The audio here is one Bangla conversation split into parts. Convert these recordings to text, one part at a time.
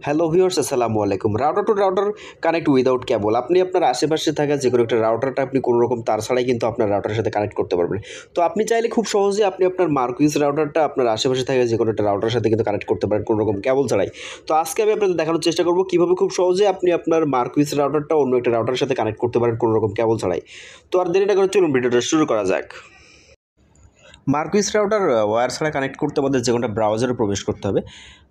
হ্যালো ভিউয়ার্স, আসসালামু আলাইকুম। Router to router connect without cable. আপনি আপনার আশেপাশে থাকা যে কোনো একটা রাউটারটা আপনি কোনো রকম তার ছাড়াই কিন্তু আপনার রাউটারের সাথে কানেক্ট করতে পারবেন। তো আপনি চাইলে খুব সহজে আপনি আপনার মার্কুইস রাউটারটা আপনার আশেপাশে থাকা যে কোনো একটা রাউটারের সাথে কিন্তু কানেক্ট করতে পারেন কোনো রকম কেবল ছাড়াই। তো আজকে আমি আপনাদের দেখানোর চেষ্টা করব কীভাবে খুব সহজে আপনি আপনার মার্কুইস রাউটারটা অন্য একটা রাউটারের সাথে কানেক্ট করতে পারেন কোনো রকম কেবল ছাড়াই। তো আর দেরি না করে চলুন ভিডিওটা শুরু করা যাক। মার্কুইস রাউটার ওয়্যার ছাড়া কানেক্ট করতে আমাদের যে কোনোটা ব্রাউজারে প্রবেশ করতে হবে।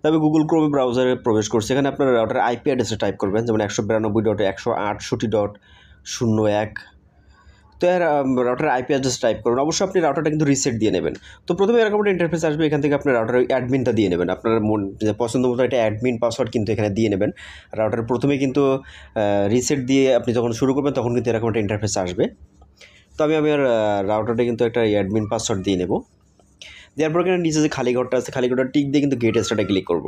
তবে গুগল ক্রোমে ব্রাউজারে প্রবেশ করছে, এখানে আপনার রাউটার আইপি অ্যাড্রেসটা টাইপ করবেন, যেমন 192.168.01। তো এর রাউটার আইপি অ্যাড্রেস টাইপ করুন। অবশ্যই আপনি রাউটারটা কিন্তু রিসেট দিয়ে নেবেন। তো প্রথমে এরকম একটা ইন্টারফেস আসবে, এখান থেকে আপনার রাউটার অ্যাডমিনটা দিয়ে নেবেন, আপনার পছন্দ মতো একটা অ্যাডমিন পাসওয়ার্ড কিন্তু এখানে দিয়ে নেবেন। রাউটার প্রথমে কিন্তু রিসেট দিয়ে আপনি যখন শুরু করবেন তখন কিন্তু এরকম একটা ইন্টারফেস আসবে। তো আমি আমার রাউটারটা কিন্তু একটা অ্যাডমিন পাসওয়ার্ড দিয়ে নেব। দেওয়ার পর এখানে নিচে যে খালি ঘরটা আছে, খালি ঘরটা টিক দিয়ে কিন্তু গেট স্টার্টে ক্লিক করব।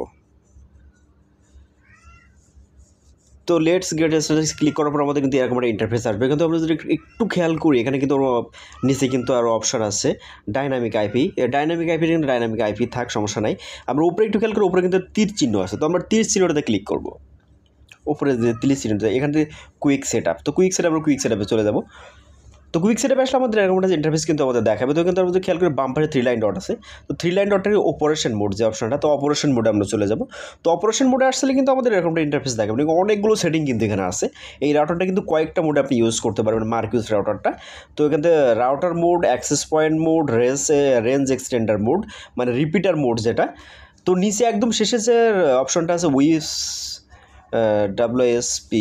তো লেটস গেট স্টার্টে ক্লিক করার পর আমাদের কিন্তু এরকম একটা ইন্টারফেস আসবে। কিন্তু আমরা যদি একটু খেয়াল করি, এখানে কিন্তু নিচে কিন্তু আরও অপশান আছে ডাইনামিক আইপি। ডাইনামিক আইপি কিন্তু ডাইনামিক আইপি থাক, সমস্যা নাই। আমরা উপরে একটু খেয়াল করি, উপরে কিন্তু তীর চিহ্ন আছে। তো আমরা তীর চিহ্নটাতে ক্লিক করব। উপরে যে তীর চিহ্নটা, এখান থেকে কুইক সেট আপ। তো কুইক সেট আপ, আমরা কুইক সেট আপে চলে যাব। তো কুইক সেটআপে আসলে আমাদের এরকম একটা ইন্টারফেস কিন্তু আমাদের দেখাবে। তো কিন্তু আমাদের খেয়াল করে বাম পাশে 3 লাইন ডট আছে। তো 3 লাইন ডটের অপারেশন মোড যে অপশনটা, তো অপারেশন মোডে আমরা চলে যাব। তো অপারেশন মোডে আসলে কিন্তু আমাদের এরকম একটা ইন্টারফেস দেখাবে। অনেকগুলো সেটিং কিন্তু এখানে আছে। এই রাউটারটা কিন্তু কয়েকটা মোডে আপনি ইউজ করতে পারবেন, মার্কুইস রাউটারটা। তো এখান থেকে router mode, access point mode, range extender mode, মানে রিপিটার মোড যেটা। তো নিচে একদম শেষে যে অপশনটা আছে WSP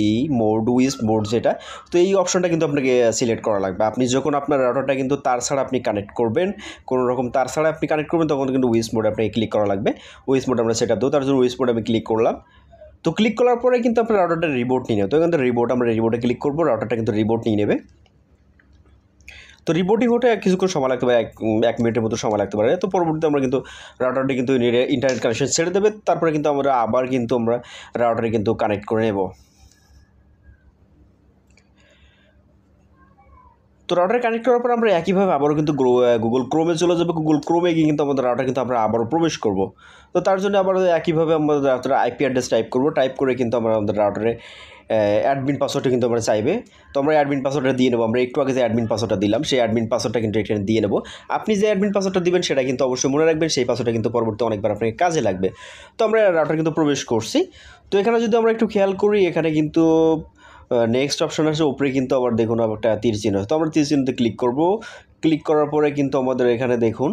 মোড, উইস মোড যেটা, তো এই অপশনটা কিন্তু আপনাকে সিলেক্ট করা লাগবে। আপনি যখন আপনার রাউটারটা কিন্তু তার ছাড়া আপনি কানেক্ট করবেন, কোনো রকম তার ছাড়া আপনি কানেক্ট করবেন, তখন কিন্তু উইস মোড আপনাকে ক্লিক করা লাগবে। উইস মোড আমরা সেট আপ দেবো, তার জন্য উইস মোড আমি ক্লিক করলাম। তো ক্লিক করার পরে কিন্তু আপনার রাউটারটা রিবোট নিয়ে নেবে। তো এখান থেকে আমরা রিবোটে ক্লিক করবো, রাউটারটা কিন্তু রিবোট নিয়ে নেবে। তো রিবোটিং হতে কিছুক্ষণ সময় লাগতে পারে, এক মিনিটের মতো সময় লাগতে পারে। তো পরবর্তীতে আমরা কিন্তু রাউটারটি কিন্তু ইন্টারনেট কানেকশন ছেড়ে দেবে, তারপরে কিন্তু আমরা আবার কিন্তু আমরা রাউটারে কিন্তু কানেক্ট করে নেব। তো রাউটারে কানেক্ট করার পর আমরা একইভাবে আবারও কিন্তু গুগল ক্রোমে চলে যাবো। গুগল ক্রোমে গিয়ে কিন্তু আমাদের রাউটার কিন্তু আমরা আবারও প্রবেশ করব। তো তার জন্য আবার একইভাবে আমরা রাউটারে আইপি অ্যাড্রেস টাইপ করব। টাইপ করে কিন্তু আমরা আমাদের রাউটারে অ্যাডমিন পাসওয়ার্ডটা কিন্তু আমরা চাইবে। তো আমরা অ্যাডমিন পাসওয়ার্ডটা দিয়ে নেবো। আমরা একটু আগে যে অ্যাডমিন পাসওয়ার্ডটা দিলাম, সেই অ্যাডমিন পাসওয়ার্ডটা কিন্তু এখানে দিয়ে নেব। আপনি যে অ্যাডমিন পাসওয়ার্ডটা দিবেন সেটা কিন্তু অবশ্যই মনে রাখবেন, সেই পাসওয়ার্ডটা কিন্তু পরবর্তী অনেকবার আপনাকে কাজে লাগবে। তো আমরা রাউটার কিন্তু প্রবেশ করছি। তো এখানে যদি আমরা একটু খেয়াল করি, এখানে কিন্তু নেক্সট অপশন আছে উপরে, কিন্তু আবার দেখুন একটা তীর চিহ্ন। তো আমরা তীর চিহ্নতে ক্লিক করব। ক্লিক করার পরে কিন্তু আমাদের এখানে দেখুন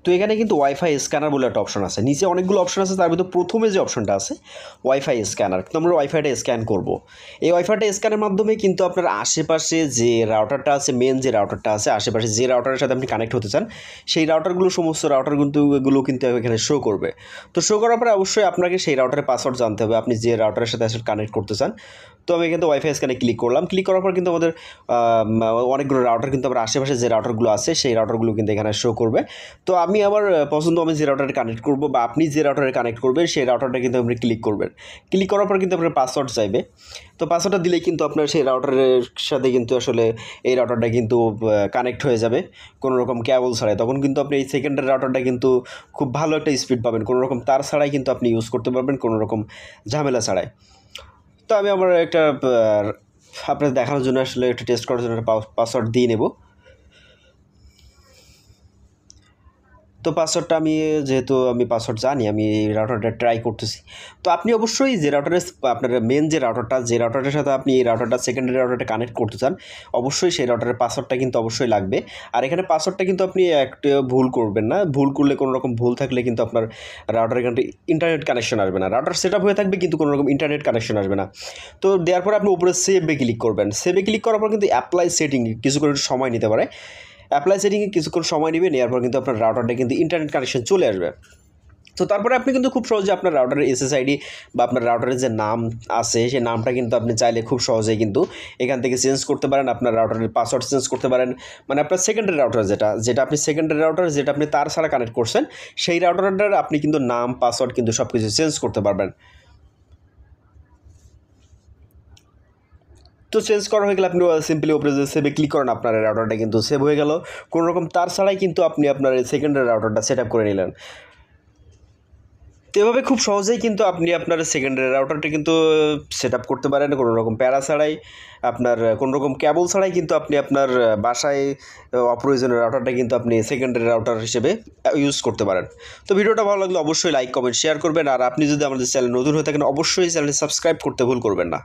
তো এখানে কিন্তু ওয়াইফাই স্ক্যানার বলে একটা অপশন আছে। নিচে অনেকগুলো অপশন আছে, তার ভিতরে প্রথমে যে অপশনটা আছে ওয়াইফাই স্ক্যানার, তো আমরা ওয়াইফাইটা স্ক্যান করব। এই ওয়াইফাইটা স্ক্যানের মাধ্যমে কিন্তু আপনার আশেপাশে যে রাউটারটা আছে, মেন যে রাউটারটা আছে, আশেপাশে যে রাউটারের সাথে আপনি কানেক্ট হতে চান, সেই রাউটারগুলো, সমস্ত রাউটার কিন্তু এগুলো কিন্তু এখানে শো করবে। তো শো করার পরে অবশ্যই আপনাকে সেই রাউটারের পাসওয়ার্ড জানতে হবে, আপনি যে রাউটারের সাথে আসলে কানেক্ট করতে চান। তো আমি কিন্তু ওয়াইফাই স্ক্যানে ক্লিক করলাম। ক্লিক করার পর কিন্তু আমাদের অনেকগুলো রাউটার কিন্তু আমার আশেপাশে যে রাউটারগুলো আছে সেই রাউটারগুলো কিন্তু এখানে শো করবে। তো আমি আমার পছন্দ, আমি যে রাউটারে কানেক্ট করবো বা আপনি যে রাউটারে কানেক্ট করবেন সেই রাউটারটা কিন্তু আপনি ক্লিক করবেন। ক্লিক করার পর কিন্তু আপনার পাসওয়ার্ড চাইবে। তো পাসওয়ার্ডটা দিলেই কিন্তু আপনার সেই রাউটারের সাথে কিন্তু আসলে এই রাউটারটা কিন্তু কানেক্ট হয়ে যাবে কোনো রকম কেবল ছাড়াই। তখন কিন্তু আপনি এই সেকেন্ডের রাউটারটা কিন্তু খুব ভালো একটা স্পিড পাবেন, কোনো রকম তার ছাড়াই কিন্তু আপনি ইউজ করতে পারবেন, কোনো রকম ঝামেলা ছাড়াই। তো আমি আমার একটা আপনাদের দেখানোর জন্য আসলে একটু টেস্ট করার জন্য একটা পাসওয়ার্ড দিয়ে নেব। তো পাসওয়ার্ডটা আমি, যেহেতু আমি পাসওয়ার্ড জানি, আমি এই রাউটারটা ট্রাই করতেছি। তো আপনি অবশ্যই যে রাউটারে আপনার মেন যে রাউটারের সাথে আপনি এই রাউটারটা সেকেন্ডারি রাউটারটা কানেক্ট করতে চান, অবশ্যই সেই রাউটারের পাসওয়ার্ডটা কিন্তু অবশ্যই লাগবে। আর এখানে পাসওয়ার্ডটা কিন্তু আপনি একটা ভুল করবেন না। ভুল করলে, কোনো রকম ভুল থাকলে কিন্তু আপনার রাউটারে কিন্তু ইন্টারনেট কানেকশন আসবে না। রাউটার সেট আপ হয়ে থাকবে কিন্তু কোনো রকম ইন্টারনেট কানেকশন আসবে না। তো দেওয়ার পরে আপনি উপরে সেভে ক্লিক করবেন। সেভে ক্লিক করার পর কিন্তু অ্যাপ্লাই সেটিং কিছুক্ষণ একটু সময় নিতে পারে। অ্যাপ্লাই সেটিংয়ে কিছুক্ষণ সময় নেবে, নেওয়ার পর কিন্তু আপনার রাউটারটা কিন্তু ইন্টারনেট কানেকশন চলে আসবে। তো তারপরে আপনি কিন্তু খুব সহজে আপনার রাউটারের এসএসআইডি বা আপনার রাউটারের যে নাম আছে সেই নামটা কিন্তু আপনি চাইলে খুব সহজেই কিন্তু এখান থেকে চেঞ্জ করতে পারেন। আপনার রাউটারের পাসওয়ার্ড চেঞ্জ করতে পারেন, মানে আপনার সেকেন্ডারি রাউটার যেটা আপনি সেকেন্ডারি রাউটার যেটা আপনি তার ছাড়া কানেক্ট করছেন, সেই রাউটারটার আপনি কিন্তু নাম, পাসওয়ার্ড কিন্তু সব কিছু চেঞ্জ করতে পারবেন। তো চেঞ্জ করা হয়ে গেলে আপনি সিম্পলি ওপরে যে সেভে ক্লিক করেন, আপনার রাউটারটা কিন্তু সেভ হয়ে গেল। কোনো রকম তার ছাড়াই কিন্তু আপনি আপনার সেকেন্ডারি রাউটারটা সেট আপ করে নিলেন। তো এভাবে খুব সহজেই কিন্তু আপনি আপনার সেকেন্ডারি রাউটারটা কিন্তু সেট আপ করতে পারেন কোনো রকম প্যারা ছাড়াই, আপনার কোনো রকম কেবল ছাড়াই কিন্তু আপনি আপনার বাসায় অপ্রয়োজনীয় রাউটারটা কিন্তু আপনি সেকেন্ডারি রাউটার হিসেবে ইউজ করতে পারেন। তো ভিডিওটা ভালো লাগলে অবশ্যই লাইক কমেন্ট শেয়ার করবেন, আর আপনি যদি আমাদের চ্যানেল নতুন হয়ে থাকেন অবশ্যই চ্যানেলটি সাবস্ক্রাইব করতে ভুল করবেন না।